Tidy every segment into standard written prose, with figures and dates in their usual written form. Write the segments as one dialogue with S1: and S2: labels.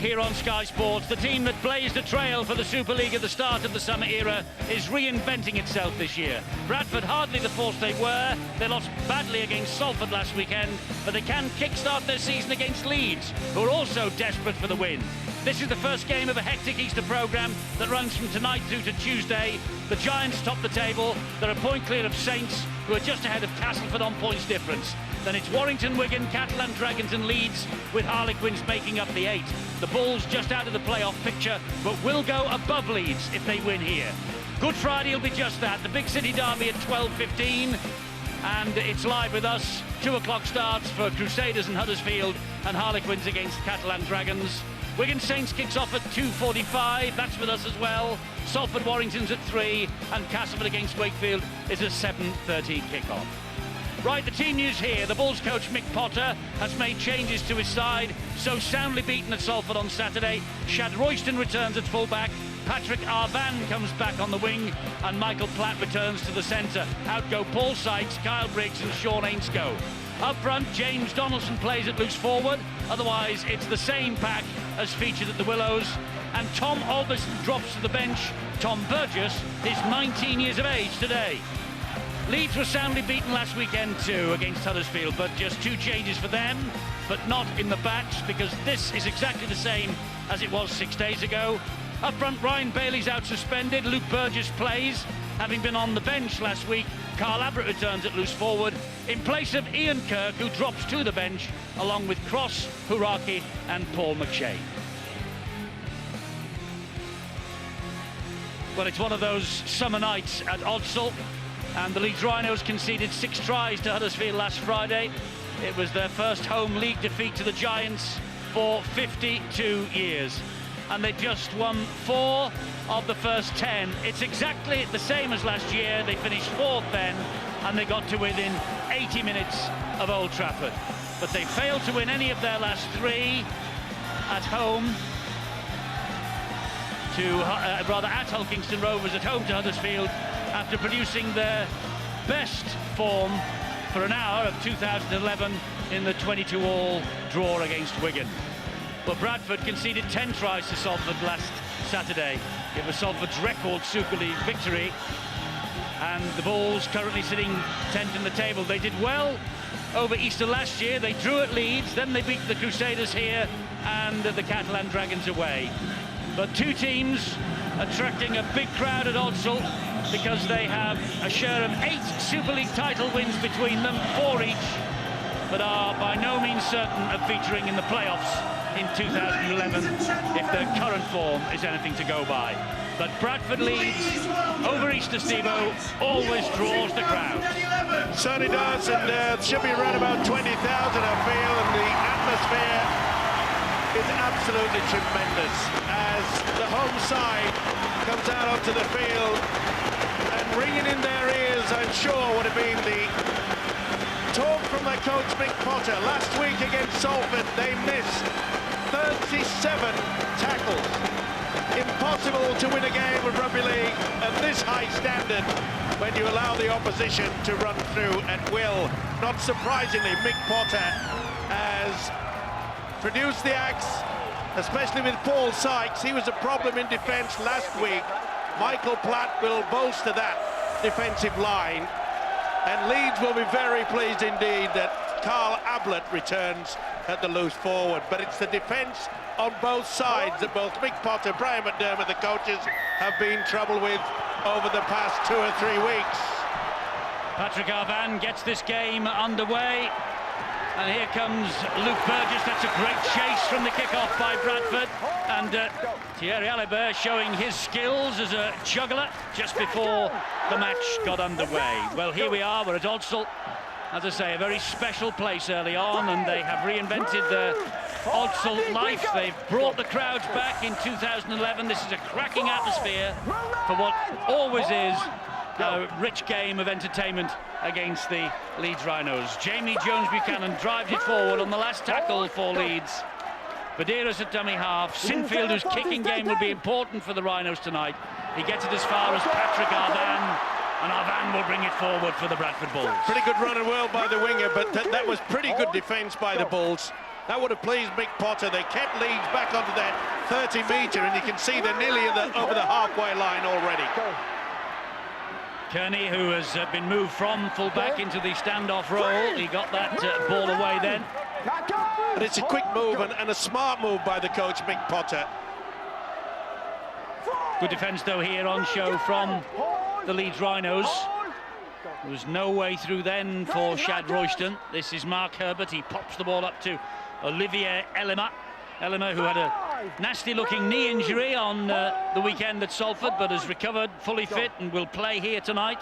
S1: here on Sky Sports. The team that blazed a trail for the Super League at the start of the summer era is reinventing itself this year. Bradford hardly the force they were. They lost badly against Salford last weekend, but they can kick-start their season against Leeds, who are also desperate for the win. This is the first game of a hectic Easter programme that runs from tonight through to Tuesday. The Giants top the table. They're a point clear of Saints, who are just ahead of Castleford on points difference. Then it's Warrington, Wigan, Catalan Dragons and Leeds, with Harlequins making up the 8. The Bulls just out of the playoff picture, but will go above Leeds if they win here. Good Friday will be just that. The big city derby at 12:15, and it's live with us. 2 o'clock starts for Crusaders and Huddersfield, and Harlequins against Catalan Dragons. Wigan Saints kicks off at 2:45, that's with us as well. Salford Warrington's at 3, and Castleford against Wakefield is a 7:30 kickoff. Right, the team news here. The Bulls coach Mick Potter has made changes to his side. So soundly beaten at Salford on Saturday, Shad Royston returns at full-back, Patrick Arvan comes back on the wing, and Michael Platt returns to the centre. Out go Paul Sykes, Kyle Briggs and Sean Ainscoe. Up front, James Donaldson plays at loose forward. Otherwise, it's the same pack as featured at the Willows. And Tom Alberson drops to the bench. Tom Burgess is 19 years of age today. Leeds were soundly beaten last weekend too against Huddersfield, but just 2 changes for them, but not in the backs, because this is exactly the same as it was 6 days ago. Up front, Ryan Bailey's out suspended. Luke Burgess plays, having been on the bench last week. Carl Abbott returns at loose forward, in place of Ian Kirk, who drops to the bench, along with Cross, Huraki and Paul McShane. Well, it's one of those summer nights at Odsal, and the Leeds Rhinos conceded 6 tries to Huddersfield last Friday. It was their first home league defeat to the Giants for 52 years. And they just won 4 of the first 10. It's exactly the same as last year. They finished 4th then, and they got to within 80 minutes of Old Trafford. But they failed to win any of their last 3 at home at Hulkingston Rovers, at home to Huddersfield, after producing their best form for an hour of 2011 in the 22-all draw against Wigan. But Bradford conceded 10 tries to Salford last Saturday. It was Salford's record Super League victory, and the Bulls currently sitting 10th in the table. They did well over Easter last year. They drew at Leeds, then they beat the Crusaders here and the Catalan Dragons away. But 2 teams attracting a big crowd at Odsal, because they have a share of 8 Super League title wins between them, 4 each, but are by no means certain of featuring in the playoffs in 2011 if their current form is anything to go by. But Bradford Leeds over Easter, Steve-O, always draws the crowd.
S2: Certainly does, and should be around about 20,000, I feel, and the atmosphere is absolutely tremendous as the home side comes out onto the field, and ringing in their ears, I'm sure, would have been the talk from their coach Mick Potter. Last week against Salford, they missed 37 tackles. Impossible to win a game of rugby league at this high standard when you allow the opposition to run through at will. Not surprisingly, Mick Potter has produced the axe, especially with Paul Sykes. He was a problem in defence last week. Michael Platt will bolster that defensive line, and Leeds will be very pleased indeed that Carl Ablett returns at the loose forward. But it's the defence on both sides that both Mick Potter, Brian McDermott, the coaches, have been trouble with over the past 2 or 3 weeks.
S1: Patrick Arvan gets this game underway. And here comes Luke Burgess. That's a great chase from the kickoff by Bradford. And Thierry Alibert showing his skills as a juggler just before the match got underway. Well, here we are, we're at Odsal. As I say, a very special place early on, and they have reinvented the Odsal life. They've brought the crowds back in 2011. This is a cracking atmosphere for what always is a rich game of entertainment against the Leeds Rhinos. Jamie Jones-Buchanan drives it forward on the last tackle for Leeds. Badira's at dummy half. Sinfield, whose kicking game will be important for the Rhinos tonight. He gets it as far as Patrick Arvan, and Arvan will bring it forward for the Bradford Bulls.
S2: Pretty good run and well by the winger, but that was pretty good defence by the Bulls. That would have pleased Mick Potter. They kept Leeds back onto that 30-metre, and you can see they're nearly over the halfway line already.
S1: Kearney, who has been moved from full-back into the standoff role, he got that ball away then.
S2: But it's a quick move and a smart move by the coach, Mick Potter.
S1: Good defence, though, here on show from the Leeds Rhinos. There was no way through then for Shad Royston. This is Mark Herbert. He pops the ball up to Olivier Elema. Elema, who had a nasty-looking knee injury on the weekend at Salford, but has recovered, fully fit, and will play here tonight.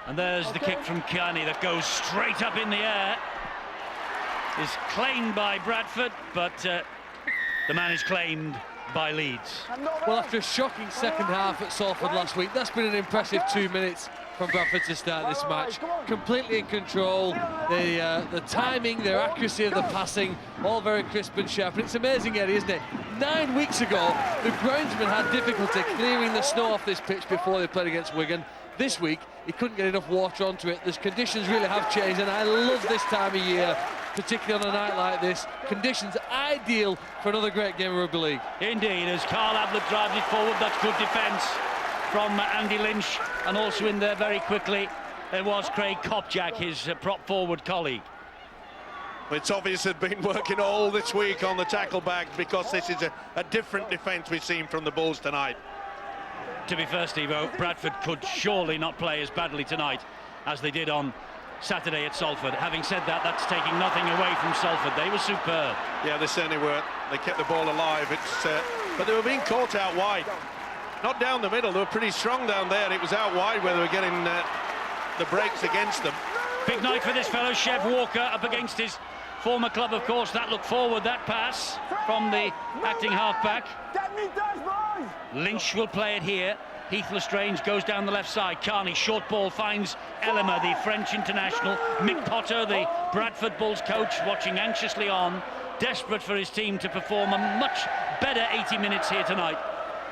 S1: And there's the kick from Kearney that goes straight up in the air. Is claimed by Bradford, but the man is claimed by Leeds.
S3: Well, after a shocking second half at Salford last week, that's been an impressive 2 minutes from Bradford to start this match. Completely in control, the timing, their accuracy of the passing, all very crisp and sharp. And it's amazing, Eddie, isn't it? 9 weeks ago, the groundsman had difficulty clearing the snow off this pitch before they played against Wigan. This week, he couldn't get enough water onto it. The conditions really have changed, and I love this time of year, particularly on a night like this. Conditions ideal for another great game of rugby league.
S1: Indeed, as Carl Ablett drives it forward, that's good defence from Andy Lynch, and also in there very quickly there was Craig Kopjak, his prop forward colleague.
S2: It's obvious they've been working all this week on the tackle back, because this is a different defence we've seen from the Bulls tonight.
S1: To be fair, Steve-O, Bradford could surely not play as badly tonight as they did on Saturday at Salford. Having said that, that's taking nothing away from Salford. They were superb.
S2: Yeah, they certainly were. They kept the ball alive. But they were being caught out wide. Not down the middle. They were pretty strong down there. It was out wide where they were getting the breaks against them.
S1: Big night for this fellow, Chev Walker, up against his former club, of course. That looked forward, that pass from the acting halfback. Lynch will play it here. Heath Lestrange goes down the left side. Kearney, short ball, finds Elema, the French international. Mick Potter, the Bradford Bulls coach, watching anxiously on, desperate for his team to perform a much better 80 minutes here tonight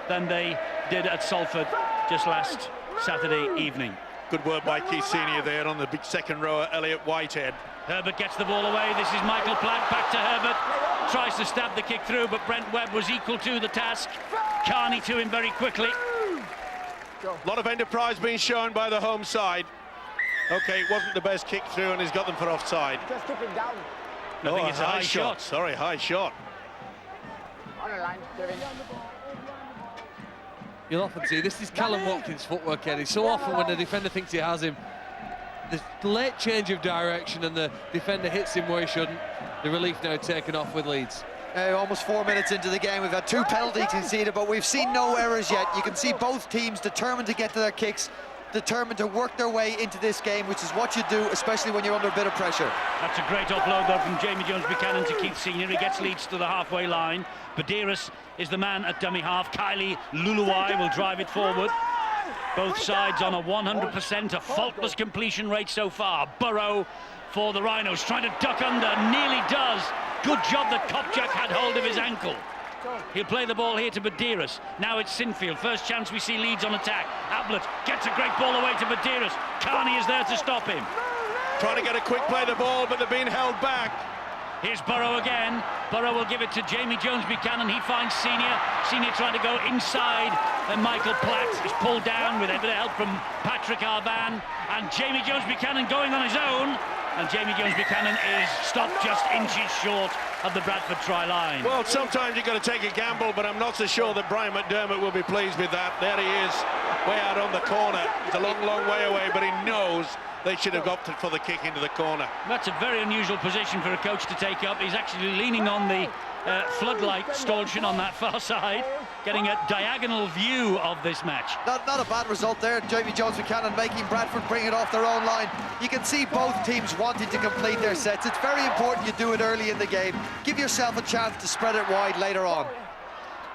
S1: than they did at Salford just last Saturday evening.
S2: Good work by Keith Senior there on the big second rower, Elliot Whitehead.
S1: Herbert gets the ball away. This is Michael Platt, back to Herbert. Tries to stab the kick through, but Brent Webb was equal to the task. Kearney to him very quickly.
S2: A lot of enterprise being shown by the home side. Okay, it wasn't the best kick through, and he's got them for offside.
S4: Just keep it down.
S1: I think it's a high shot.
S2: Sorry, high shot.
S4: On the line, Kevin.
S3: You'll often see, this is Callum Watkins' footwork, Eddie. So often when the defender thinks he has him, the late change of direction and the defender hits him where he shouldn't. The relief now taken off with Leeds.
S5: Almost 4 minutes into the game, we've had 2 penalties conceded, but we've seen no errors yet. You can see both teams determined to get to their kicks, determined to work their way into this game, which is what you do, especially when you're under a bit of pressure.
S1: That's a great offload, though, from Jamie Jones-Buchanan to Keith Senior. He gets Leeds to the halfway line. Badiris is the man at dummy half. Kylie Luluai will drive it forward. Both sides on a 100%, a faultless completion rate so far. Burrow for the Rhinos, trying to duck under, nearly does. Good job that Kopjak had hold of his ankle. He'll play the ball here to Badiris. Now it's Sinfield. First chance we see Leeds on attack. Ablett gets a great ball away to Badiris. Kearney is there to stop him.
S2: Trying to get a quick play of the ball, but they're being held back.
S1: Here's Burrow again. Burrow will give it to Jamie Jones-Buchanan. He finds Senior. Senior trying to go inside. And Michael Platt is pulled down with a bit of help from Patrick Arvan. And Jamie Jones-Buchanan going on his own. And Jamie Jones-Buchanan is stopped just inches short of the Bradford try line.
S2: Well, sometimes you've got to take a gamble, but I'm not so sure that Brian McDermott will be pleased with that. There he is, way out on the corner. It's a long, long way away, but he knows they should have opted for the kick into the corner.
S1: That's a very unusual position for a coach to take up. He's actually leaning on the floodlight stanchion on that far side, getting a diagonal view of this match.
S5: Not a bad result there. Jamie Jones-Buchanan making Bradford bring it off their own line. You can see both teams wanting to complete their sets. It's very important you do it early in the game. Give yourself a chance to spread it wide later on.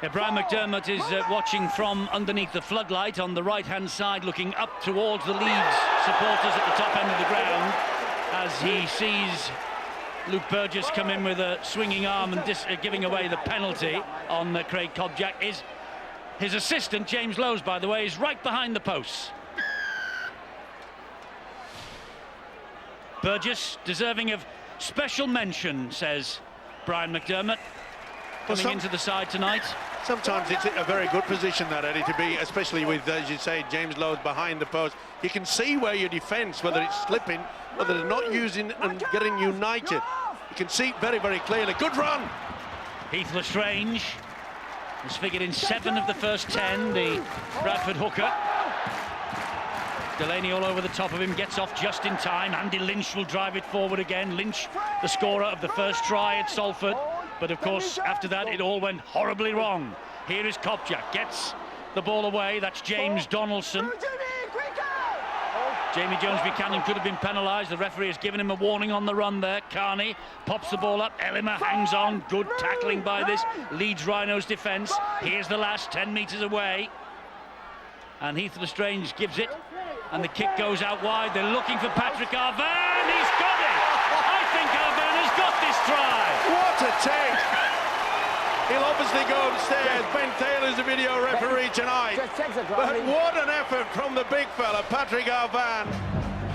S1: Yeah, Brian McDermott is watching from underneath the floodlight on the right-hand side, looking up towards the Leeds supporters at the top end of the ground as he sees Luke Burgess come in with a swinging arm and giving away the penalty on Craig Kopjak. His assistant, James Lowes, by the way, is right behind the posts. Burgess, deserving of special mention, says Brian McDermott coming into the side tonight.
S2: Sometimes it's a very good position, that, Eddie, to be, especially with, as you say, James Lowe's behind the post. You can see where your defence, whether it's slipping, whether they're not using and getting united. You can see it very, very clearly. Good run!
S1: Heath Lestrange has figured in 7 of the first 10, the Bradford hooker. Delaney all over the top of him, gets off just in time. Andy Lynch will drive it forward again. Lynch, the scorer of the first try at Salford. But of course, after that, it all went horribly wrong. Here is Kopjak, gets the ball away. That's James Donaldson. Jamie Jones-Buchanan could have been penalised. The referee has given him a warning on the run there. Carney pops the ball up. Ellimer hangs on. Good tackling by this Leeds Rhinos defence. Here's the last 10 metres away. And Heath Lestrange gives it. And the kick goes out wide. They're looking for Patrick Arvan. He's got it! I think Arvan has got this try.
S2: What a take! He'll obviously go upstairs. Ben Taylor's the video referee tonight. But what an effort from the big fella, Patrick Arvan.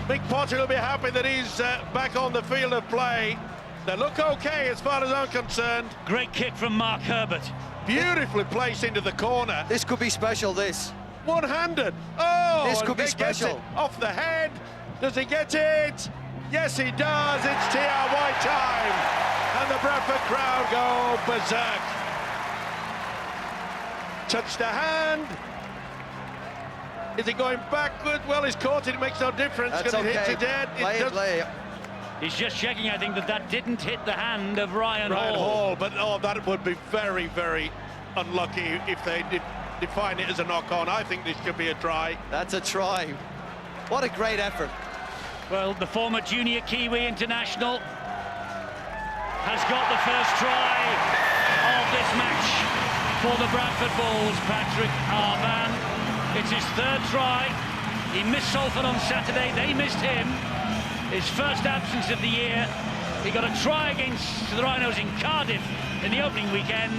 S2: Big Potter will be happy that he's back on the field of play. They look okay as far as I'm concerned.
S1: Great kick from Mark Herbert.
S2: Beautifully placed into the corner.
S5: This could be special, this.
S2: One-handed. Oh,
S5: this could be
S2: gets
S5: special.
S2: it off the head. Does he get it? Yes, he does. It's TRY time. And the Bradford crowd go berserk. Touch the hand. Is he going backward? Well, he's caught it. It makes no difference.
S5: That's
S2: Gonna
S5: okay.
S2: hit to dead.
S5: Play it.
S1: He's just checking, I think, that didn't hit the hand of Ryan
S2: Hall. But oh, that would be very, very unlucky if they did define it as a knock-on. I think this could be a try.
S5: That's a try. What a great effort.
S1: Well, the former junior Kiwi international has got the first try of this match for the Bradford Bulls, Patrick Arvan. It's his 3rd try. He missed Salford on Saturday. They missed him. His first absence of the year. He got a try against the Rhinos in Cardiff in the opening weekend.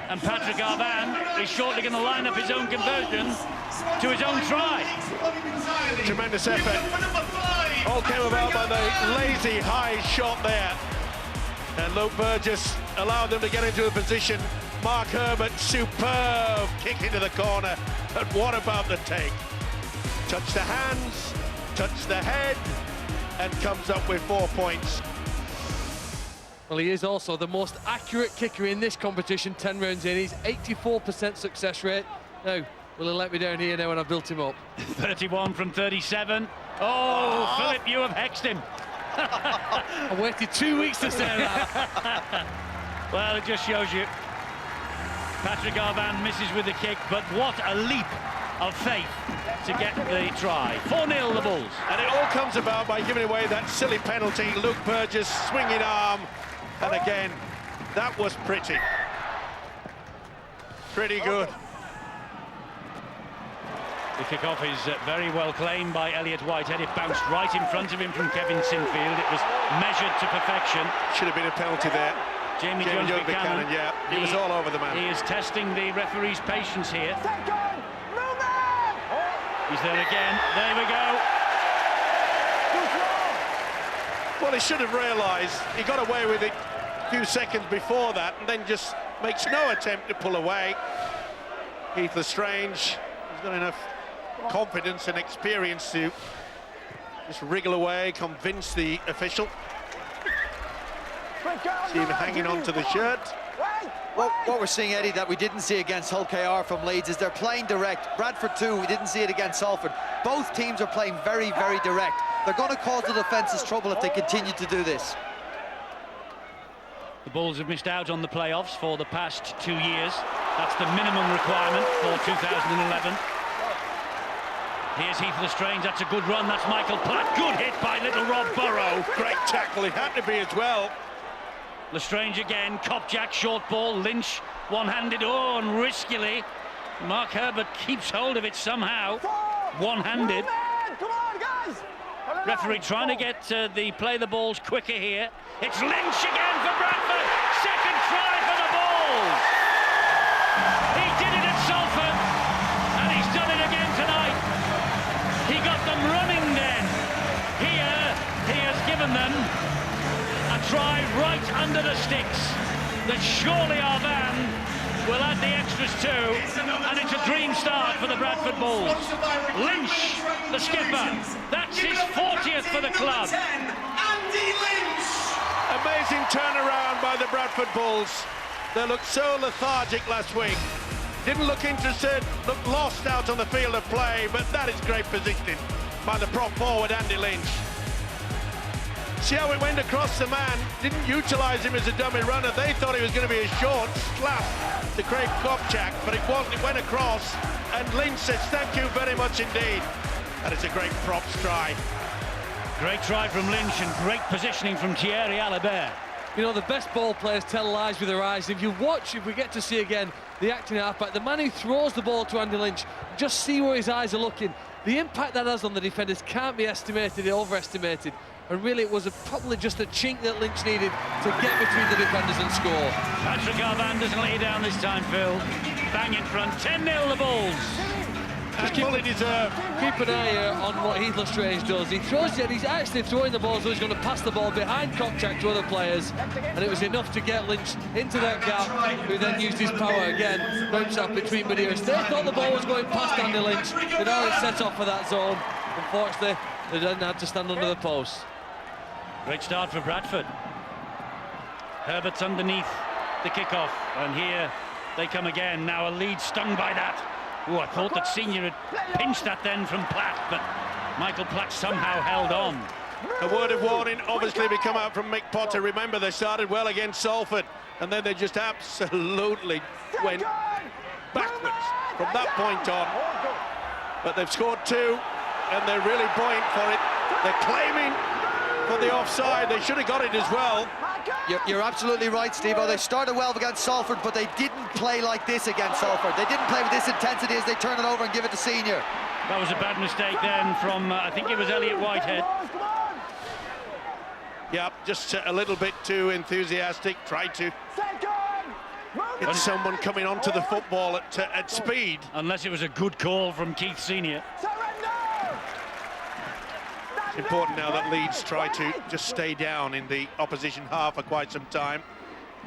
S1: And Patrick Arvan is shortly going to line up his own conversion to his own try.
S2: Tremendous effort. All came about by the lazy high shot there. And Luke Burgess allowed them to get into a position. Mark Herbert, superb kick into the corner. But what about the take? Touch the hands, touch the head, and comes up with 4 points.
S3: Well, he is also the most accurate kicker in this competition, 10 rounds in. He's 84% success rate. Now, will he let me down here now when I've built him up?
S1: 31 from 37. Oh, Philip, you have hexed him.
S3: I waited 2 weeks to say that.
S1: Well, it just shows you. Patrick Arvan misses with the kick, but what a leap of faith to get the try. 4-0 the Bulls.
S2: And it all comes about by giving away that silly penalty. Luke Burgess, swinging arm. And again, that was pretty. Pretty good.
S1: The kick-off is very well claimed by Elliot Whitehead. It bounced right in front of him from Kevin Sinfield. It was measured to perfection.
S2: Should have been a penalty there.
S1: Jamie Jones-Buchanan,
S2: yeah, he was all over the man.
S1: He is testing the referee's patience here. He's there again. There we go.
S2: Well, he should have realised he got away with it a few seconds before that, and then just makes no attempt to pull away. Heath Lestrange, he's got enough confidence and experience to just wriggle away, convince the official. See him hanging on to the shirt.
S5: What we're seeing, Eddie, that we didn't see against Hull KR from Leeds is they're playing direct. Bradford too, we didn't see it against Salford. Both teams are playing very, very direct. They're going to cause the defences trouble if they continue to do this.
S1: The Bulls have missed out on the playoffs for the past 2 years. That's the minimum requirement for 2011. Here's Heath Lestrange, that's a good run, that's Michael Platt. Good hit by little Rob Burrow.
S2: Great tackle, it had to be as well.
S1: Lestrange again, Kopjak, short ball, Lynch, one-handed, oh, and riskily. Mark Herbert keeps hold of it somehow, one-handed.
S4: Come on, guys!
S1: Referee trying to get play the balls quicker here. It's Lynch again for Bradford, second try for the Bulls. He did it at Salford, and he's done it again tonight. He got them running then. Here, he has given them a try right under the sticks. that surely our van will add the extras too, and it's a dream start for the Bradford Bulls. Lynch, the skipper, that's his 40th for the club.
S2: Amazing turnaround by the Bradford Bulls. They looked so lethargic last week. Didn't look interested, looked lost out on the field of play, but that is great positioning by the prop forward, Andy Lynch. See how it went across the man, didn't utilise him as a dummy runner. They thought he was going to be a short slap to Craig Kopchak, but it wasn't. It went across, and Lynch says, thank you very much indeed. That is a great props try.
S1: Great try from Lynch and great positioning from Thierry Alibert.
S3: You know, the best ball players tell lies with their eyes. If you watch, if we get to see again, the acting halfback, the man who throws the ball to Andy Lynch, just see where his eyes are looking. The impact that has on the defenders can't be estimated, overestimated. And really, it was probably just a chink that Lynch needed to get between the defenders and score.
S1: Patrick Arvan doesn't let you down this time, Phil. Bang in front, 10-0 the Bulls.
S2: And fully deserved.
S3: Keep an eye on what Heath Lestrange does. He throws it, he's actually throwing the ball, so he's going to pass the ball behind Kopchak to other players. And it was enough to get Lynch into that gap, who then used his power again, bounced off between Badiras. They thought the ball was going past Andy Lynch. They'd already set off for that zone. Unfortunately, they then had to stand under the post.
S1: Great start for Bradford. Herbert's underneath the kickoff, and here they come again. Now a lead stung by that. Oh, I thought that Senior had pinched that then from Platt, but Michael Platt somehow held on.
S2: A word of warning obviously be come out from Mick Potter. Remember, they started well against Salford, and then they just absolutely went backwards from that point on. But they've scored two, and they're really buoyant for it. They're claiming for the offside. They should have got it as well.
S5: You're absolutely right, Steve-O. They started well against Salford, but they didn't play like this against Salford. They didn't play with this intensity as they turn it over and give it to Senior.
S1: That was a bad mistake then from, I think it was Elliot Whitehead.
S2: Yeah, just a little bit too enthusiastic. Tried to get someone coming onto the football at speed.
S1: Unless it was a good call from Keith Senior.
S2: It's important now that Leeds try to just stay down in the opposition half for quite some time.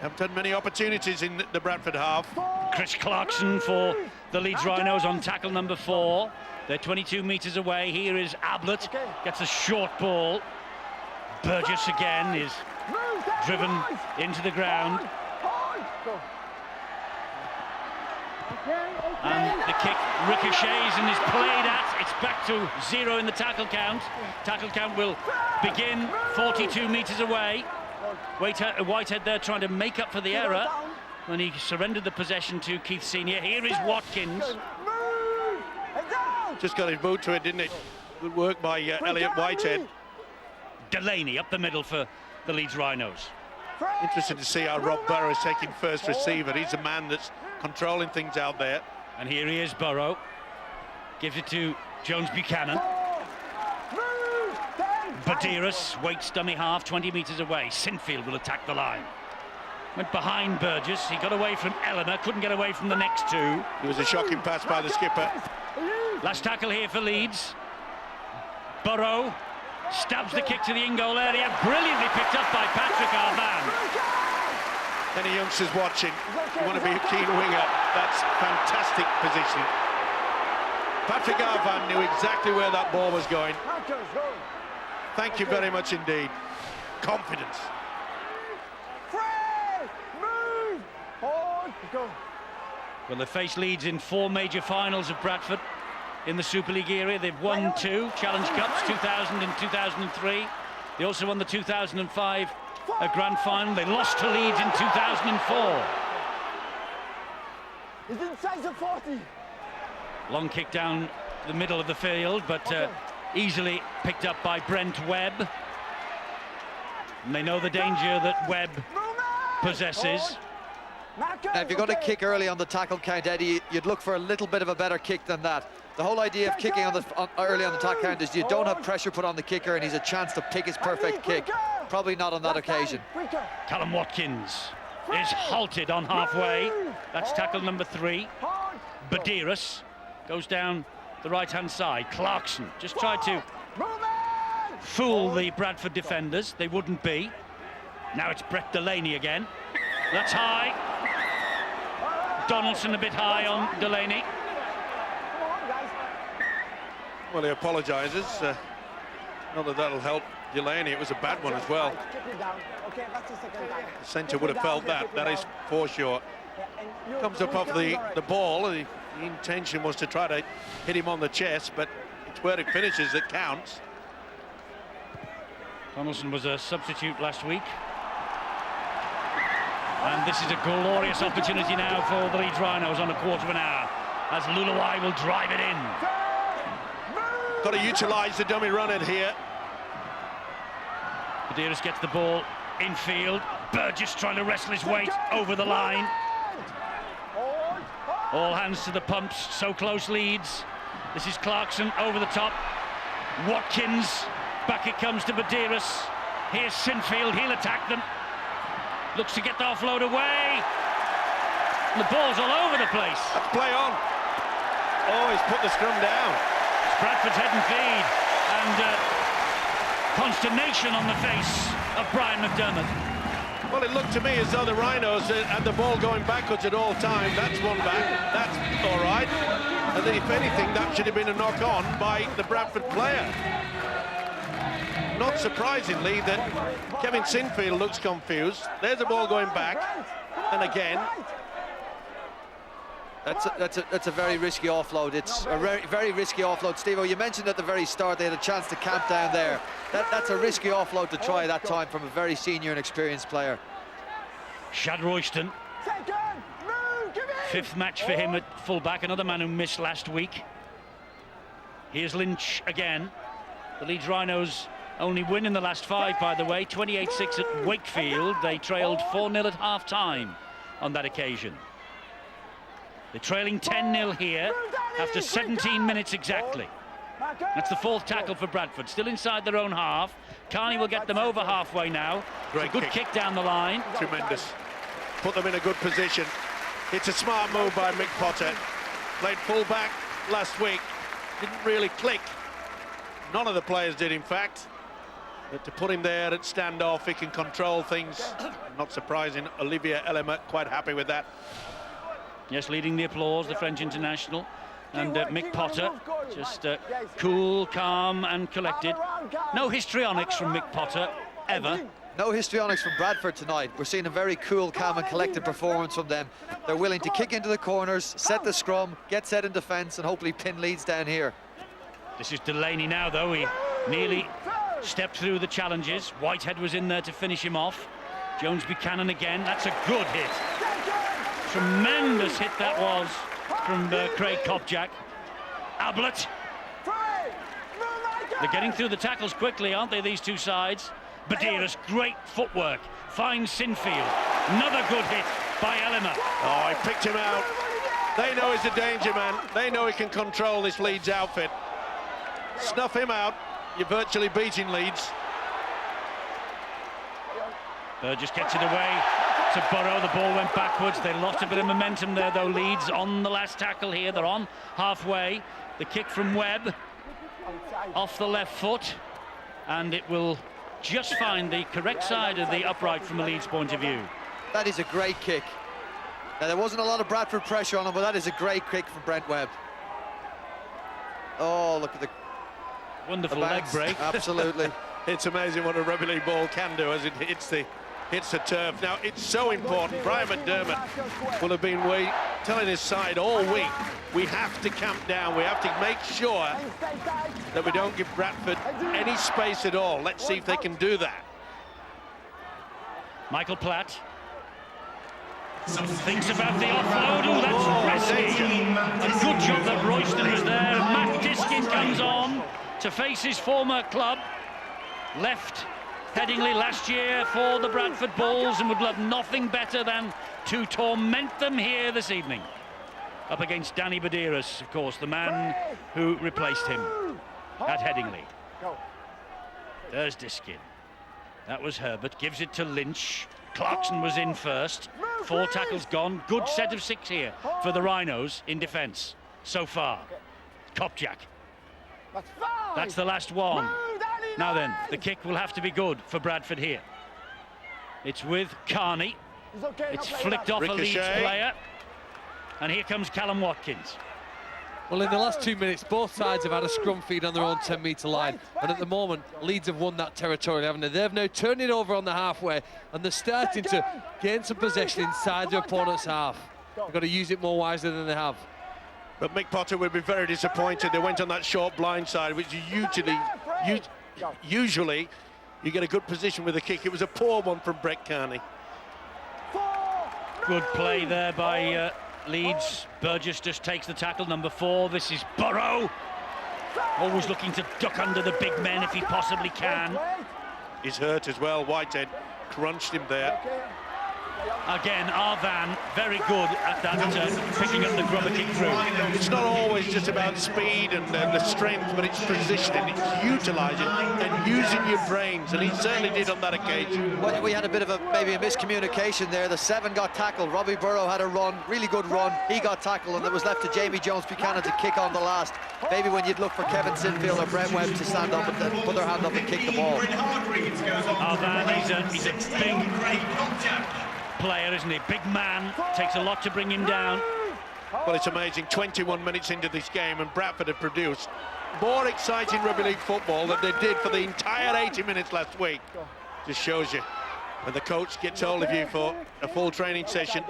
S2: Haven't had many opportunities in the Bradford half.
S1: Chris Clarkson for the Leeds Rhinos on tackle number 4. They're 22 metres away. Here is Ablett, gets a short ball. Burgess again is driven into the ground. And the kick ricochets and is played at. It's back to 0 in the tackle count. Tackle count will begin 42 metres away. Whitehead there trying to make up for the error when he surrendered the possession to Keith Senior. Here is Watkins.
S2: Just got his boot to it, didn't it? Good work by Elliot Whitehead.
S1: Delaney up the middle for the Leeds Rhinos.
S2: Interesting to see how Rob Burrows taking first receiver. He's a man that's controlling things out there.
S1: And here he is, Burrow. Gives it to Jones Buchanan. Badiras waits dummy half, 20 metres away. Sinfield will attack the line. Went behind Burgess. He got away from Eleanor, couldn't get away from the next two.
S2: It was a shocking pass by the skipper.
S1: Last tackle here for Leeds. Burrow stabs the kick to the in-goal area. Brilliantly picked up by Patrick Arvan.
S2: Any youngsters watching, you want to be a keen winger, that's fantastic positioning. Patrick Arvan knew exactly where that ball was going. Thank you very much indeed. Confidence.
S1: Well, they faced Leeds in 4 major finals of Bradford in the Super League area. They've won 2 Challenge Cups, 2000 and 2003. They also won the 2005 Grand Final. They lost to Leeds in 2004.
S4: It's inside the 40.
S1: Long kick down the middle of the field, but easily picked up by Brent Webb. And they know the danger that Webb possesses.
S5: Now, if you're going to kick early on the tackle count, Eddie, you'd look for a little bit of a better kick than that. The whole idea of kicking early on the tackle count is you don't have pressure put on the kicker and he's a chance to pick his perfect kick. Probably not on that occasion.
S1: Callum Watkins is halted on halfway. That's tackle number 3. Badiras goes down the right-hand side. Clarkson just tried to fool the Bradford defenders. They wouldn't be. Now it's Brett Delaney again. That's high. Donaldson a bit high on Delaney.
S2: Well, he apologises. Not that that'll help Delaney. It was a bad one as well. The centre would have felt that. That is for sure. Comes up off the ball. The intention was to try to hit him on the chest, but it's where it finishes that counts.
S1: Donaldson was a substitute last week. And this is a glorious opportunity now for the Leeds Rhinos on a quarter of an hour, as Luluai will drive it in.
S2: Got to utilise the dummy run in here.
S1: Medeiros gets the ball infield. Burgess trying to wrestle his weight over the line. All hands to the pumps, so close Leeds. This is Clarkson over the top. Watkins, back it comes to Medeiros. Here's Sinfield, he'll attack them. Looks to get the offload away. The ball's all over the place.
S2: That's play on. Oh, he's put the scrum down.
S1: It's Bradford's head and feed. And consternation on the face of Brian McDermott.
S2: Well, it looked to me as though the Rhinos had the ball going backwards at all times. That's one back. That's all right. And then, if anything, that should have been a knock-on by the Bradford player. Not surprisingly that Kevin Sinfield looks confused. There's the ball going back. And again.
S5: That's a very risky offload. It's a very risky offload. Steve-O, you mentioned at the very start they had a chance to camp down there. That's a risky offload to try that time from a very senior and experienced player.
S1: Shad Royston. Fifth match for him at full-back, another man who missed last week. Here's Lynch again. The Leeds Rhinos only win in the last 5, by the way. 28-6 at Wakefield. They trailed 4-0 at half-time on that occasion. They're trailing 10-0 here after 17 minutes exactly. That's the 4th tackle for Bradford. Still inside their own half. Carney will get them over halfway now.
S2: Great
S1: good kick down the line.
S2: Tremendous. Put them in a good position. It's a smart move by Mick Potter. Played full-back last week. Didn't really click. None of the players did, in fact. But to put him there at standoff, he can control things. Not surprising. Olivier Elema quite happy with that.
S1: Yes, leading the applause, the French international. And Mick Potter, just cool, calm and collected. No histrionics from Mick Potter, ever.
S5: No histrionics from Bradford tonight. We're seeing a very cool, calm and collected performance from them. They're willing to kick into the corners, set the scrum, get set in defence and hopefully pin Leeds down here.
S1: This is Delaney now, though. He nearly stepped through the challenges. Whitehead was in there to finish him off. Jones Buchanan again. That's a good hit. Tremendous hit that was from Craig Kopjak. Ablett. They're getting through the tackles quickly, aren't they, these two sides? Medeiros, great footwork. Finds Sinfield. Another good hit by Elema.
S2: Oh, he picked him out. They know he's a danger man. They know he can control this Leeds outfit. Snuff him out. You're virtually beating Leeds.
S1: Burgess gets it away to Burrow. The ball went backwards. They lost a bit of momentum there, though. Leeds on the last tackle here. They're on halfway. The kick from Webb off the left foot, and it will just find the correct side of the upright from a Leeds point of view.
S5: That is a great kick. Now, there wasn't a lot of Bradford pressure on him, but that is a great kick from Brent Webb. Oh, look at the
S1: wonderful leg break.
S5: Absolutely.
S2: It's amazing what a rugby league ball can do as it hits the turf. Now, it's so important. Brian McDermott will have been telling his side all week, we have to camp down. We have to make sure that we don't give Bradford any space at all. Let's see if they can do that.
S1: Michael Platt thinks about the offload. Oh, that's risky. A good job that Royston was there. Matt Diskin comes on to face his former club. Left Headingley last year for the Bradford Bulls and would love nothing better than to torment them here this evening. Up against Danny Medeiros, of course, the man who replaced him at Headingley. There's Diskin. That was Herbert. Gives it to Lynch. Clarkson was in first. 4 tackles gone. Good set of 6 here for the Rhinos in defence so far. Kopjak. That's the last one. Now then, the kick will have to be good for Bradford here. It's with Carney. It's flicked off a Leeds
S2: Ricochet.
S1: player. And here comes Callum Watkins.
S3: Well, in the last 2 minutes, both sides have had a scrum feed on their own 10-metre line. And at the moment, Leeds have won that territory, haven't they? They've now turned it over on the halfway, and they're starting to gain some possession inside their opponent's half. They've got to use it more wisely than they have.
S2: But Mick Potter would be very disappointed. They went on that short blind side, which usually you get a good position with a kick. It was a poor one from Brett Carney.
S1: Good play there by Leeds. Burgess just takes the tackle, number 4. This is Burrow. Always looking to duck under the big men if he possibly can.
S2: He's hurt as well. Whitehead crunched him there.
S1: Again, Arvan, very good at that, picking up the grubber kick through.
S2: It's not always just about speed and the strength, but it's positioning, it's utilising and using your brains, and he certainly did on that occasion.
S5: Well, we had a bit of maybe a miscommunication there. The 7 got tackled. Robbie Burrow had a run, really good run. He got tackled, and it was left to Jamie Jones-Buchanan to kick on the last. Maybe when you'd look for Kevin Sinfield or Brent Webb to stand up and then put their hand up and kick the ball.
S1: Arvan, he's a big player, isn't he? Big man, takes a lot to bring him down.
S2: Well, it's amazing, 21 minutes into this game, and Bradford have produced more exciting rugby league football than they did for the entire 80 minutes last week. Just shows you when the coach gets hold of you for a full training session.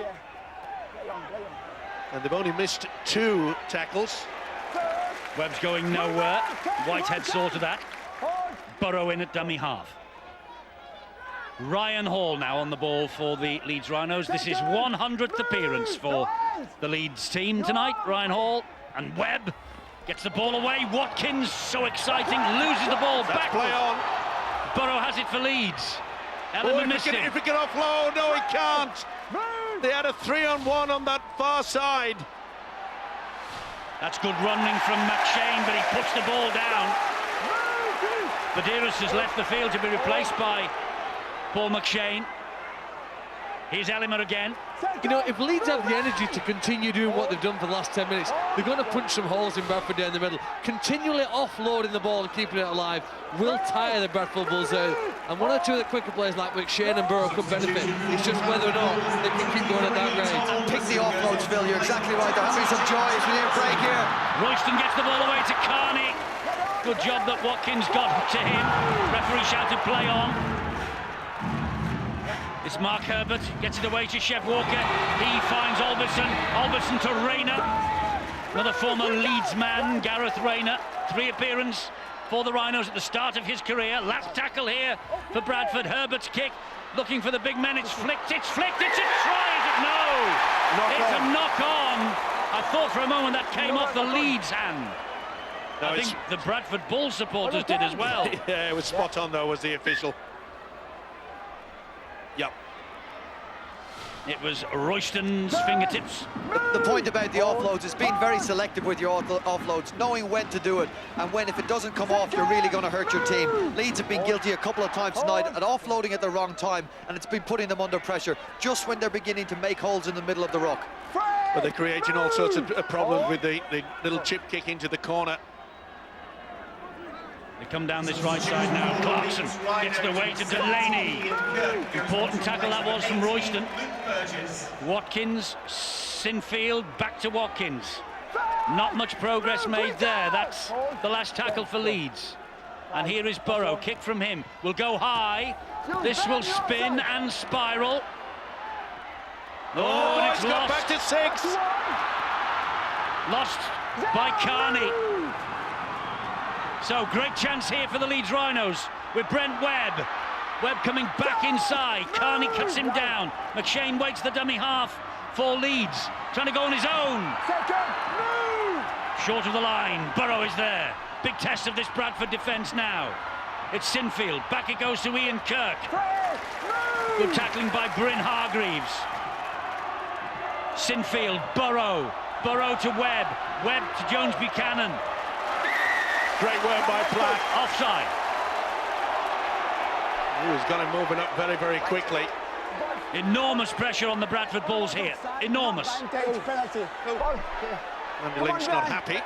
S2: And they've only missed 2 tackles.
S1: Webb's going nowhere. Whitehead sorted that. Burrow in at dummy half. Ryan Hall now on the ball for the Leeds Rhinos. This is 100th appearance for the Leeds team tonight. Ryan Hall and Webb gets the ball away. Watkins, so exciting, loses the ball back.
S2: Play on.
S1: Burrow has it for Leeds. Ellerman missed it.
S2: If he can offload, no, he can't. They had a 3-on-1 on that far side.
S1: That's good running from McShane, but he puts the ball down. Badiris has left the field to be replaced by Paul McShane. Here's Ellimer again.
S3: You know, if Leeds have the energy to continue doing what they've done for the last 10 minutes, they're going to punch some holes in Bradford down the middle. Continually offloading the ball and keeping it alive will tire the Bradford Bulls out. And 1 or 2 of the quicker players like McShane and Burrow could benefit. It's just whether or not they can keep going at that rate.
S5: Pick the offloads, Phil. You're exactly right. They're having some joy as we near break here.
S1: Royston gets the ball away to Carney. Good job that Watkins got to him. Referee shouted play on. It's Mark Herbert, gets it away to Chev Walker. He finds Albertson. Albertson to Rayner. Another former Leeds man, Gareth Rayner. 3 appearances for the Rhinos at the start of his career. Last tackle here for Bradford. Herbert's kick, looking for the big men. It's flicked, it's a try, is it? No! It's a knock on. I thought for a moment that came off the Leeds hand.
S2: No,
S1: I think the Bradford Bulls supporters did as well.
S2: Yeah, it was spot on though, was the official. Yep.
S1: It was Royston's fingertips.
S5: The point about the offloads is being very selective with your offloads, knowing when to do it, and when, if it doesn't come off, you're really going to hurt your team. Leeds have been guilty a couple of times tonight at offloading at the wrong time, and it's been putting them under pressure just when they're beginning to make holes in the middle of the ruck.
S2: But they're creating all sorts of problems with the little chip kick into the corner.
S1: They come down this right side now. Clarkson gets the way to Delaney. Important tackle that was from Royston. Watkins, Sinfield, back to Watkins. Not much progress made there. That's the last tackle for Leeds. And here is Burrow, kick from him. Will go high. This will spin and spiral. Oh, and it's
S2: got
S1: lost.
S2: back to 6.
S1: Lost by Carney. So, great chance here for the Leeds Rhinos with Brent Webb. Webb coming back inside. Carney cuts him down. McShane waits the dummy half for Leeds. Trying to go on his own. Short of the line. Burrow is there. Big test of this Bradford defence now. It's Sinfield. Back it goes to Ian Kirk. Good tackling by Bryn Hargreaves. Sinfield, Burrow. Burrow to Webb. Webb to Jones-Buchanan.
S2: Great work by Platt.
S1: Offside.
S2: He's got him moving up very, very quickly.
S1: Enormous pressure on the Bradford Bulls here. Enormous.
S2: Andy Lynch not happy.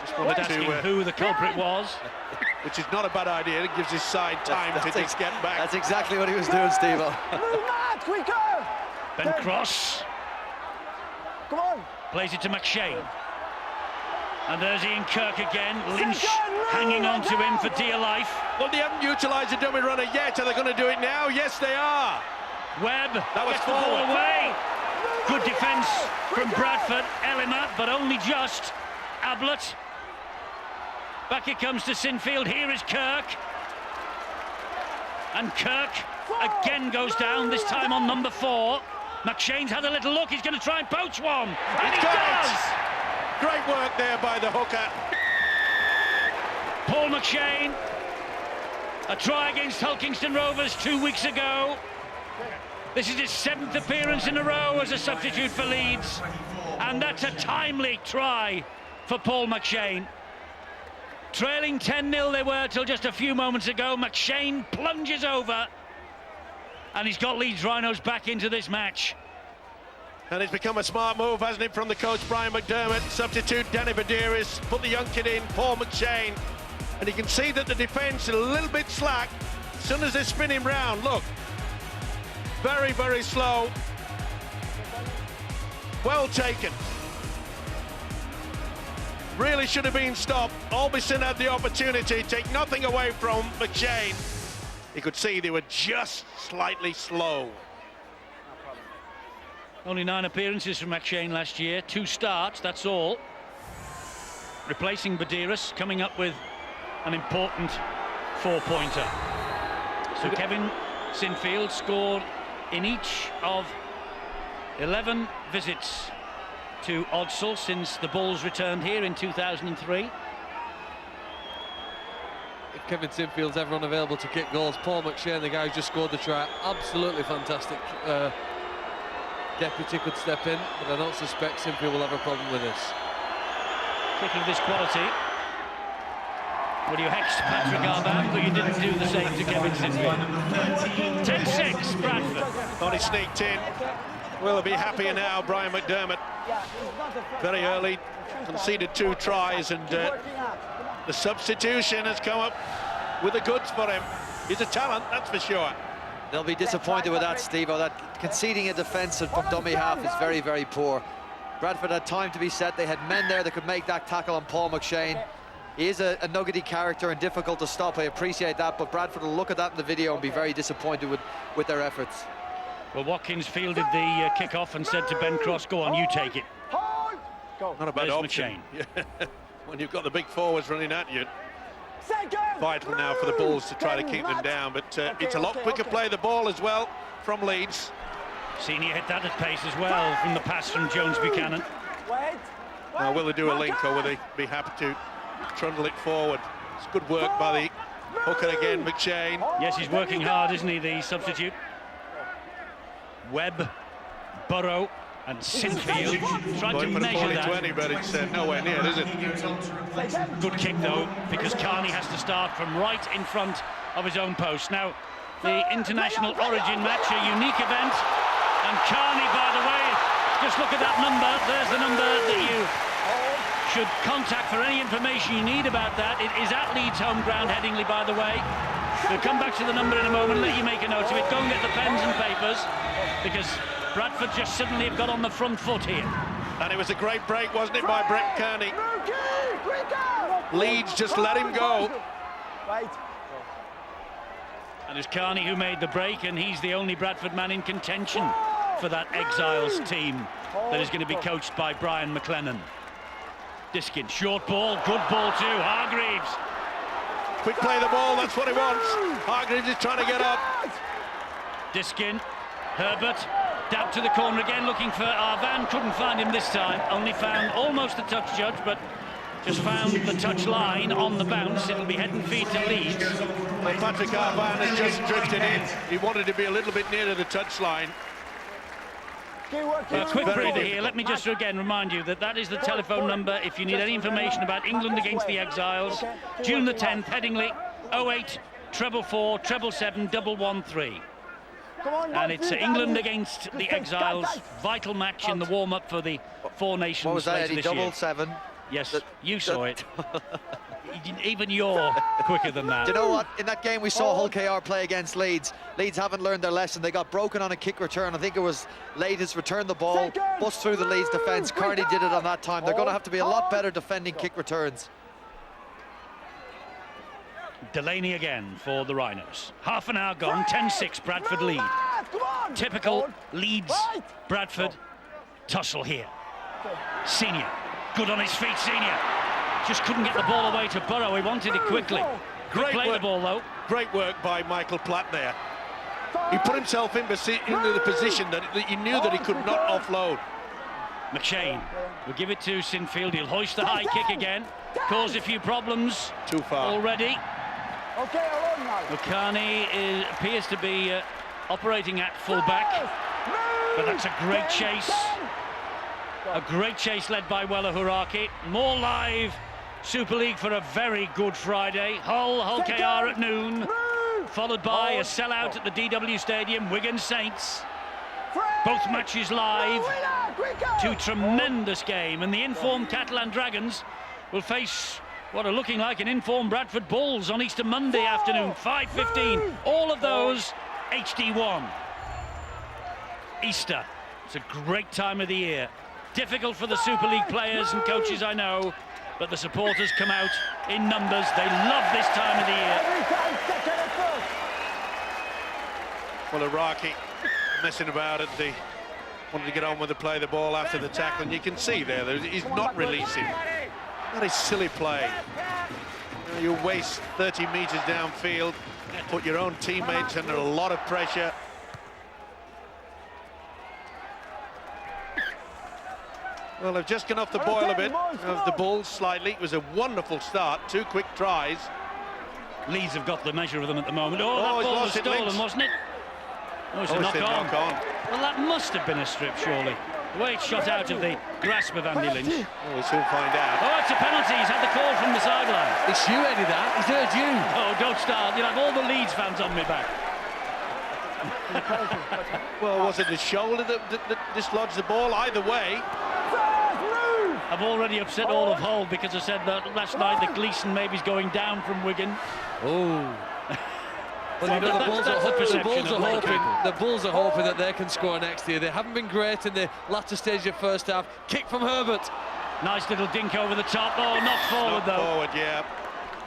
S2: Just wanted
S1: Asking
S2: to,
S1: who the culprit was.
S2: which is not a bad idea. It gives his side time to just get back.
S5: That's exactly what he was doing, Steve-O.
S4: Quicker!
S1: Ben Cross
S4: Come on.
S1: plays it to McShane. And there's Ian Kirk again. Lynch hanging on to him for dear life.
S2: Well, they haven't utilised a dummy runner yet. Are they going to do it now? Yes, they are.
S1: Webb
S2: That was
S1: gets the ball
S2: forward.
S1: away. Good defence from Bradford. Elima, but only just. Ablett. Back it comes to Sinfield. Here is Kirk. And Kirk again goes down, this time on number 4. McShane's had a little look. He's going to try and poach one. And he does!
S2: Great work there by the hooker.
S1: Paul McShane. A try against Hulkingston Rovers 2 weeks ago. This is his 7th appearance in a row as a substitute for Leeds. And that's a timely try for Paul McShane. Trailing 10-0 they were till just a few moments ago. McShane plunges over. And he's got Leeds Rhinos back into this match.
S2: And it's become a smart move, hasn't it, from the coach, Brian McDermott. Substitute Danny Badiris, put the young kid in, Paul McShane. And you can see that the defence is a little bit slack. As soon as they spin him round, look. Very, very slow. Well taken. Really should have been stopped. Albison had the opportunity, take nothing away from McShane. You could see they were just slightly slow.
S1: Only 9 appearances from McShane last year, 2 starts, that's all. Replacing Badiris, coming up with an important 4-pointer. So Kevin Sinfield scored in each of 11 visits to Odsal since the Bulls returned here in 2003.
S3: If Kevin Sinfield's ever unavailable to kick goals, Paul McShane, the guy who just scored the try, absolutely fantastic. Deputy could step in, but I don't suspect Sinfield will have a problem with this.
S1: Kick of this quality. Well, you hexed Patrick Arban, but you didn't do the same to Kevin Sinfield. 10-6, Bradford.
S2: Only sneaked in. Will be happier now, Brian McDermott. Very early, conceded 2 tries, and the substitution has come up with the goods for him. He's a talent, that's for sure.
S5: They'll be disappointed with that, Steve-o. That conceding a defence from dummy half is very, very poor. Bradford had time to be set. They had men there that could make that tackle on Paul McShane. He is a nuggety character and difficult to stop. I appreciate that, but Bradford will look at that in the video and be very disappointed with their efforts.
S1: Well, Watkins fielded the kick-off and said to Ben Cross, go on, you take it.
S2: Not a bad
S1: There's
S2: option. When you've got the big forwards running at you. Vital now for the Bulls to try to keep them down, but it's a lot quicker play the ball as well from Leeds.
S1: Senior hit that at pace as well from the pass from Jones Buchanan.
S2: Now, will they do a link, or will they be happy to trundle it forward? It's good work by the hooker again, McShane.
S1: Yes, he's working hard, isn't he, the substitute? Webb, Burrow and Sinfield trying to measure that.
S2: 20, but it's nowhere near, is it?
S1: Good kick, though, because Carney has to start from right in front of his own post. Now, the International Origin match, a unique event, and Carney, by the way, just look at that number. There's the number that you should contact for any information you need about that. It is at Leeds home ground, Headingley, by the way. We'll come back to the number in a moment, let you make a note of it. Go and get the pens and papers, because Bradford just suddenly have got on the front foot here.
S2: And it was a great break, wasn't it, by Brett Kearney? Leeds just let him go.
S1: And it's Carney who made the break, and he's the only Bradford man in contention for that Exiles team that is going to be coached by Brian McLennan. Diskin, short ball, good ball too, Hargreaves.
S2: Quick play the ball, that's what he wants. Hargreaves is trying to get up.
S1: Diskin, Herbert, dab to the corner again, looking for Arvan, couldn't find him this time, only found almost the touch judge, but just found the touch line on the bounce. It'll be head and feet to Leeds.
S2: Well, Patrick Arvan has just drifted in. He wanted to be a little bit nearer the touch line.
S1: A quick breather here. Let me just again remind you that that is the telephone number if you need any information about England against the Exiles. June the 10th, Headingley, 08 444 777 113. And it's England against the Exiles. Vital match in the warm-up for the Four Nations.
S5: What was that,
S1: later
S5: Eddie?
S1: this
S5: Double
S1: year.
S5: 7?
S1: Yes, you saw it. Even you're quicker than that.
S5: Do you know what? In that game we saw Hull KR play against Leeds. Leeds haven't learned their lesson. They got broken on a kick return. I think it was Leeds returned the ball, bust through the Leeds defence. Carney did it on that time. They're going to have to be a lot better defending kick returns.
S1: Delaney again for the Rhinos. Half an hour gone, 10-6, Bradford lead. Typical Leeds, Bradford tussle here. Senior, good on his feet, Senior. Just couldn't get the ball away to Burrow. He wanted it quickly. Great play the ball though.
S2: Great work by Michael Platt there. He put himself into the position that he knew that he could not offload.
S1: McShane will give it to Sinfield. He'll hoist the high kick again. Cause a few problems.
S2: Too far
S1: already. Carney appears to be operating at full-back, but that's a great chase. A great chase led by Wella Huraki. More live Super League for a very good Friday. Hull KR at noon, followed by a sellout at the DW Stadium, Wigan Saints. Both matches live. Two tremendous game, and the informed Catalan Dragons will face what are looking like an informed Bradford Bulls on Easter Monday afternoon, 5:15. All of those HD1. Easter. It's a great time of the year. Difficult for the Super League players and coaches, I know, but the supporters come out in numbers. They love this time of the year.
S2: Well, Iraqi messing about at the... wanted to get on with the play, the ball after the tackle, and you can see there that he's not releasing. That is silly play. You waste 30 metres downfield, put your own teammates under a lot of pressure. Well, they've just gone off the boil a bit of the Bulls slightly. It was a wonderful start, 2 quick tries.
S1: Leeds have got the measure of them at the moment. Oh, that ball was stolen, wasn't it? Oh, it's a knock on. Well, that must have been a strip, surely. The way it's shot out of the grasp of Andy Lynch.
S2: Oh, we'll soon find out.
S1: Oh, it's a penalty. He's had the call from the sideline.
S3: It's you, Eddie, that. He's heard you.
S1: Oh, don't start. You'll have all the Leeds fans on me back.
S2: Well, was it the shoulder that dislodged the ball? Either way.
S1: I've already upset all of Hull because I said that last night that Gleeson maybe is going down from Wigan.
S3: Oh. Well, you know, the Bulls are hoping that they can score next year. They haven't been great in the latter stage of first half. Kick from Herbert.
S1: Nice little dink over the top. Oh, not forward though.
S2: Forward, yeah.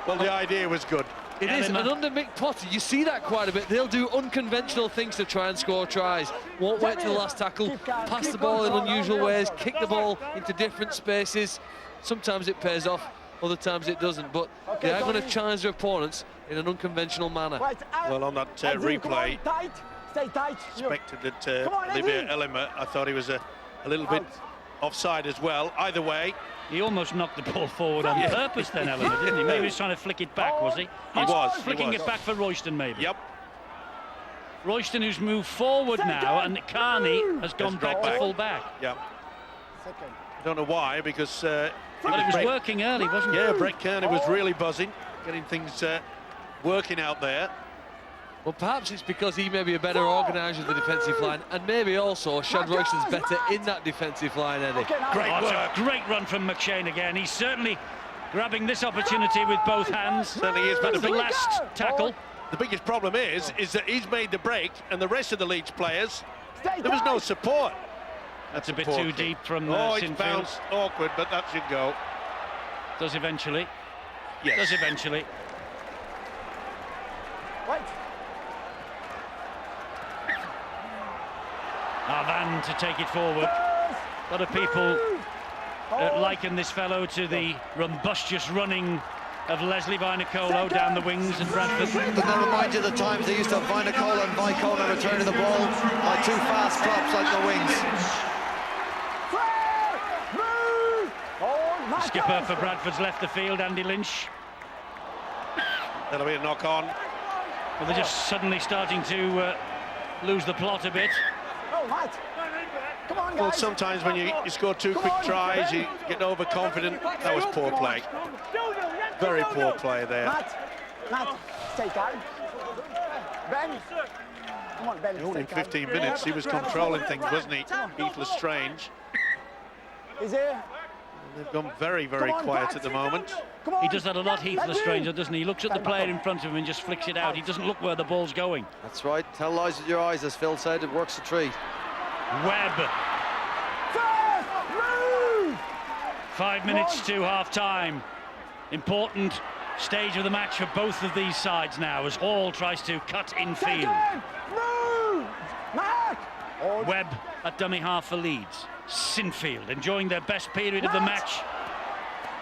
S2: Well, the idea was good.
S3: It is, and under Mick Potter, you see that quite a bit. They'll do unconventional things to try and score tries. Won't wait till the last tackle, pass the ball in unusual ways, kick the ball into different spaces. Sometimes it pays off, other times it doesn't, but they are going to challenge their opponents in an unconventional manner.
S2: Well, on that replay, expected that Olivier Ellimer, I thought he was a little bit offside as well. Either way,
S1: he almost knocked the ball forward on purpose then, Ellimer, didn't he? Maybe he was trying to flick it back, was he?
S2: He was.
S1: Flicking it back for Royston, maybe.
S2: Yep.
S1: Royston, who's moved forward now, and Carney has gone back to full back.
S2: Yep. I don't know why, because...
S1: but it was working early, wasn't it?
S2: Yeah, Brett Kearney was really buzzing, getting things working out there.
S3: Well, perhaps it's because he may be a better organiser of the defensive line, and maybe also Shad Royston's better in that defensive line, Eddie.
S1: Great work. Great run from McShane again. He's certainly grabbing this opportunity with both hands.
S2: Certainly is.
S1: But the last tackle.
S2: The biggest problem is that he's made the break, and the rest of the Leeds players, there was no support.
S1: That's a bit too deep from
S2: it's
S1: Sinfield.
S2: bounced awkward, but that should go.
S1: Does eventually.
S2: Yes.
S1: Does eventually. Van to take it forward. A lot of people liken this fellow to the rumbustious running of Leslie Vainicolo down the wings in Bradford.
S5: Doesn't that remind you of the times they used to have Vainicolo and Vicona returning the ball like two fast props like the wings?
S1: The skipper for Bradford's left the field, Andy Lynch.
S2: That'll be a knock on.
S1: Well, they're just suddenly starting to lose the plot a bit.
S4: Come on, guys.
S2: Well, sometimes when you score 2 quick tries, you get overconfident. That was poor play. Very poor play there.
S4: Matt, stay calm. Ben. Come on, Ben.
S2: Only in 15 minutes, he was controlling things, wasn't he? Heath Lestrange.
S4: Is there?
S2: They've gone very, very quiet at the moment.
S1: He does that a lot, Heath Lestranger, doesn't he? He looks at the player in front of him and just flicks it out. He doesn't look where the ball's going.
S5: That's right. Tell lies with your eyes, as Phil said. It works a treat.
S1: Webb. 5 minutes to half-time. Important stage of the match for both of these sides now, as Hall tries to cut in field. Webb at dummy half for Leeds. Sinfield enjoying their best period of the match.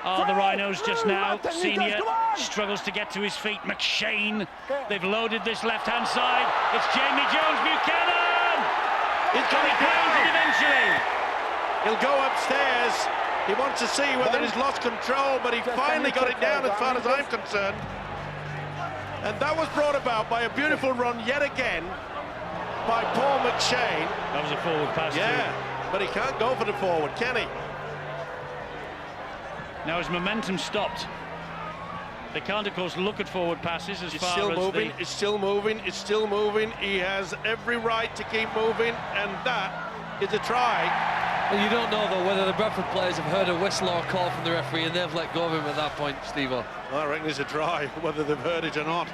S1: Are the Rhinos just now. Senior struggles to get to his feet. McShane, they've loaded this left-hand side. It's Jamie Jones Buchanan!
S2: He's got it
S1: down eventually.
S2: He'll go upstairs. He wants to see whether he's lost control, but he finally got it down as far as I'm concerned. And that was brought about by a beautiful run yet again by Paul McShane.
S1: That was a forward pass.
S2: Yeah, but he can't go for the forward, can he?
S1: Now his momentum stopped. They can't, of course, look at forward passes as
S2: It's
S1: far
S2: still
S1: as
S2: moving, it's still moving, it's still moving. He has every right to keep moving, and that is a try.
S3: Well, you don't know, though, whether the Bradford players have heard a whistle or a call from the referee, and they've let go of him at that point, Steve-O.
S2: I reckon it's a try, whether they've heard it or not.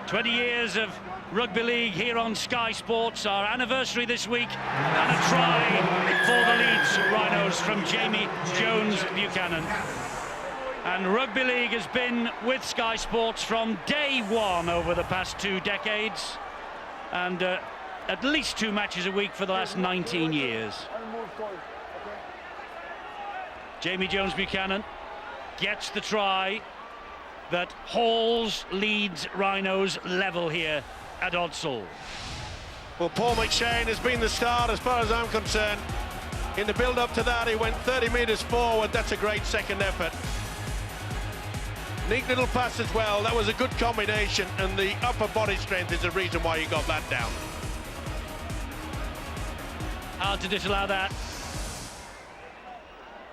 S1: 20 years of rugby league here on Sky Sports, our anniversary this week, and a try for the Leeds Rhinos from Jamie Jones Buchanan. And rugby league has been with Sky Sports from day one over the past 2 decades, and at least 2 matches a week for the last 19 years. Jamie Jones Buchanan gets the try that hauls Leeds Rhinos level here at Odsall.
S2: Well, Paul McShane has been the start as far as I'm concerned. In the build-up to that, he went 30 metres forward. That's a great second effort. Neat little pass as well. That was a good combination, and the upper body strength is the reason why he got that down.
S1: Hard to disallow that.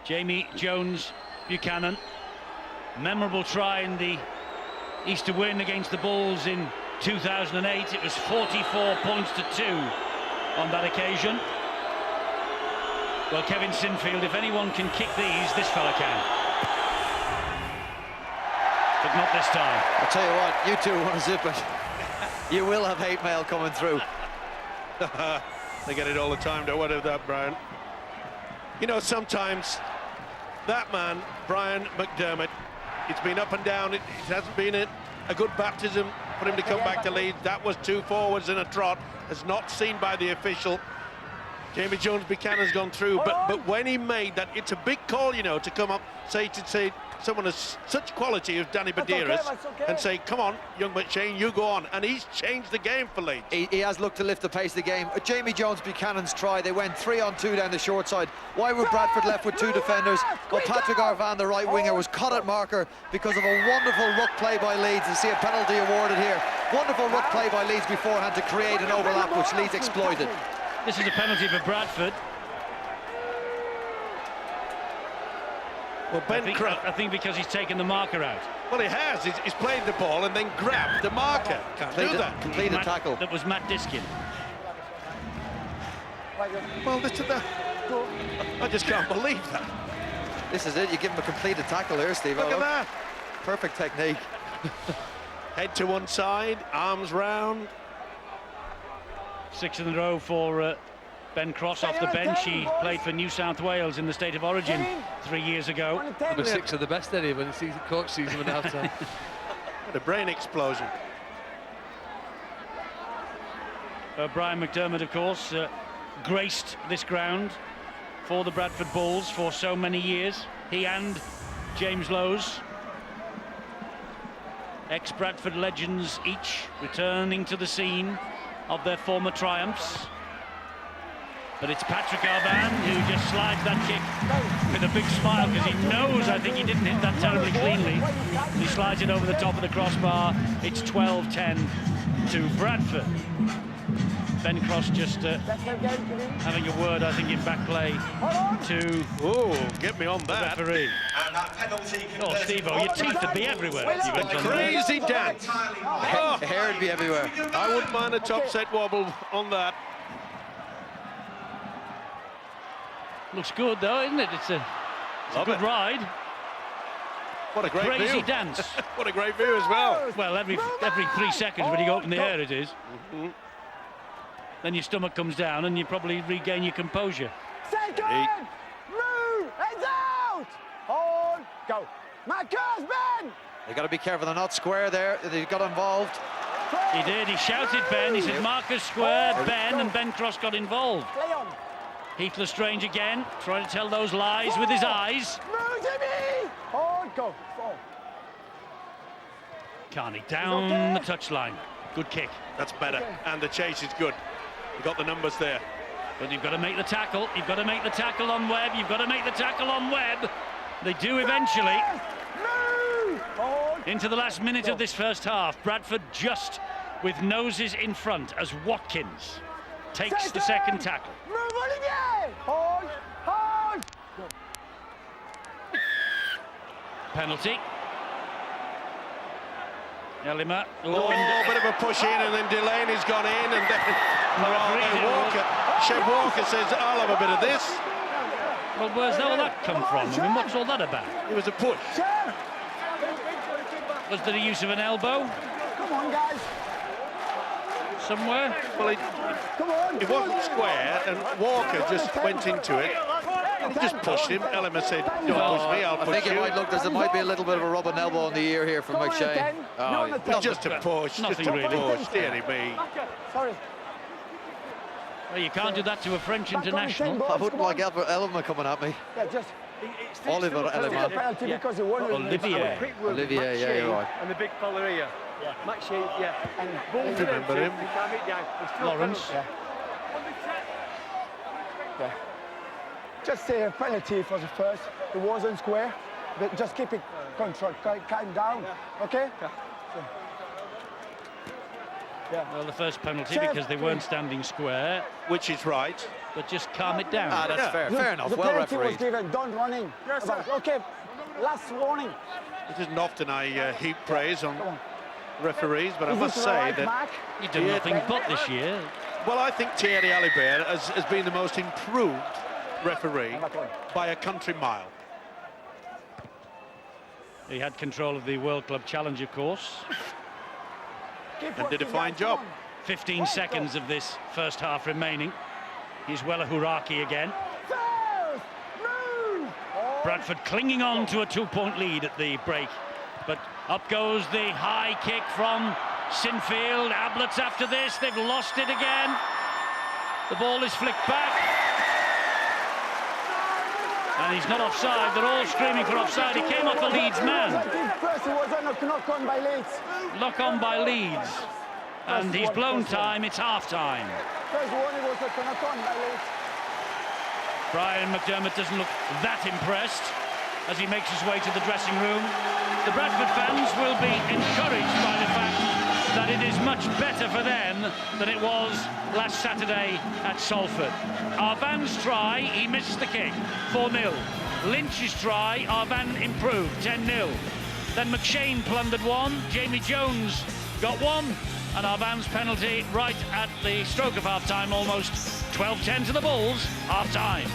S1: Jamie Jones Buchanan. Memorable try in the Easter win against the Bulls in 2008. It was 44 points to 2 on that occasion. Well, Kevin Sinfield, if anyone can kick these, this fella can. But not this time.
S5: I'll tell you what, you two want to zip it. You will have hate mail coming through.
S2: They get it all the time, don't worry about that, Brian. You know, sometimes that man, Brian McDermott, it's been up and down. It hasn't been a good baptism for him to come back to Leeds. That was 2 forwards in a trot, as not seen by the official. Jamie Jones Buchanan's gone through, but when he made that, it's a big call, you know, to come up, say someone of such quality as Danny Badeiras, and say, come on, young McShane, you go on. And he's changed the game for Leeds.
S5: He has looked to lift the pace of the game. Jamie Jones Buchanan's try, they went 3-on-2 down the short side. Why were Bradford left with 2 defenders? Well, Patrick Arvan, the right winger, was caught at marker because of a wonderful ruck play by Leeds. You see a penalty awarded here. Wonderful ruck play by Leeds beforehand to create an overlap, which Leeds exploited.
S1: This is a penalty for Bradford.
S2: Well,
S1: I think because he's taken the marker out.
S2: Well, he has. He's played the ball and then grabbed the marker. Can't do that.
S5: Completed tackle.
S1: That was Matt Diskin.
S2: Well, I just can't believe that.
S5: This is it. You give him a completed tackle here, Steve.
S2: Look at that.
S5: Perfect technique.
S2: Head to one side, arms round.
S1: 6 in a row for Ben Cross off the bench. He played for New South Wales in the State of Origin 3 years ago.
S3: Number 6 of the best, Eddie, when the coach sees him at half time.
S2: What a brain explosion.
S1: Brian McDermott, of course, graced this ground for the Bradford Bulls for so many years. He and James Lowes, ex-Bradford legends, each returning to the scene of their former triumphs. But it's Patrick Arvan who just slides that kick with a big smile, because he knows, I think, he didn't hit that terribly cleanly. He slides it over the top of the crossbar. It's 12-10 to Bradford. Ben Cross just having a word, I think, in back play to
S2: get me on that
S1: referee. Oh, Steve-O, your teeth would be everywhere.
S2: Crazy dance.
S5: Hair would be everywhere.
S2: I wouldn't mind a top set wobble on that.
S1: Looks good, though, isn't it? It's a It's a good ride.
S2: What a great
S1: Crazy
S2: view.
S1: dance.
S2: What a great view as well.
S1: Well, every 3 seconds when you go up in the air, it is. Then your stomach comes down and you probably regain your composure.
S4: Second! Move! Heads out! Hold! Go! Marcus, Ben!
S5: They've got to be careful, they're not square there. They got involved.
S1: He did, he shouted Ben, he said Marcus square, Ben, and Ben Cross got involved.
S4: Play on!
S1: Heath Lestrange again, trying to tell those lies with his eyes.
S4: Move, Jimmy! Hold! Go! 4.
S1: Carney down the touchline. Good kick.
S2: That's better. And the chase is good. You've got the numbers there.
S1: But you've got to make the tackle. You've got to make the tackle on Webb. You've got to make the tackle on Webb. They do eventually.
S4: Move! Hold!
S1: Into the last minute of this first half. Bradford just with noses in front as Watkins takes the second tackle.
S4: Move, Olivier! Hold! Hold! Go.
S1: Penalty. Elima.
S2: Oh, a bit of a push in, and then Delaney's gone in, and then Walker. Chef Walker says, "I'll have a bit of this."
S1: Well, where's all that come from? I mean, what's all that about?
S2: It was a push.
S1: Was there a use of an elbow
S4: Come on, guys!
S1: somewhere?
S2: Well,
S4: Come on!
S2: it wasn't square, and Walker just went into it. And he just pushed him. Elima said, "Don't push me, I'll
S5: I
S2: push
S5: think
S2: you."
S5: it might look as there might be a little bit of a rub and elbow on the ear here from
S4: Go on,
S5: McShane.
S4: 10.
S5: Oh,
S4: No, on the
S5: yeah.
S4: 10.
S2: It's just a push.
S1: Nothing
S2: just a
S1: really.
S2: push. Dearie me.
S4: Sorry.
S1: Well, you can't do that to a French
S4: Back on the 10,
S1: international.
S4: boys,
S5: I wouldn't
S4: come on.
S5: like Elma coming at me.
S4: Yeah, just
S5: Oliver
S4: take a
S5: Elma.
S4: penalty because he won.
S1: Olivier.
S5: Olivier, yeah, you're right.
S6: And the big fella here. Yeah. McShane, yeah.
S4: And
S6: Both of them
S2: remember
S6: two,
S2: him.
S6: we can't meet down. It's still
S1: Lawrence.
S6: penalty.
S4: Yeah. Just say a penalty for the first. It wasn't square, but just keep it control, calm down, okay? Yeah.
S1: Well, the first penalty
S4: Chef,
S1: because they weren't standing square,
S2: Which is right.
S1: but just calm it down.
S5: Ah, that's fair.
S4: The-
S5: Fair enough.
S4: The
S5: Well
S4: penalty was
S5: refereed.
S4: given. Don't running.
S6: Yes, sir.
S4: Okay. Last warning.
S2: It isn't often I heap praise on
S4: Come on.
S2: referees, but I
S4: Is
S2: must
S4: this the
S2: say
S4: right
S2: that,
S4: back?
S1: You've done nothing but this year.
S2: well, I think Thierry Alibert has been the most improved referee by a country mile.
S1: He had control of the World Club Challenge, of course.
S4: Keep
S2: And did a
S4: working,
S2: fine
S4: guys,
S2: job.
S4: come on.
S1: 15 seconds of this first half remaining. Here's Wella Huraki again.
S4: First, move.
S1: Bradford clinging on to a 2-point lead at the break. But up goes the high kick from Sinfield. Ablett's after this. They've lost it again. The ball is flicked back. And he's not offside. They're all screaming for offside. He came off the Leeds man.
S4: First, it was a knock on by Leeds.
S1: Lock on by Leeds. And he's blown time. It's half-time.
S4: First one, it was a knock on by Leeds.
S1: Brian McDermott doesn't look that impressed as he makes his way to the dressing room. The Bradford fans will be encouraged by the fact that it is much better for them than it was last Saturday at Salford. Arvan's try, he missed the kick, 4-0. Lynch's try, Arvan improved, 10-0. Then McShane plundered one, Jamie Jones got one, and Arvan's penalty right at the stroke of half-time, almost 12-10 to the Bulls, half-time.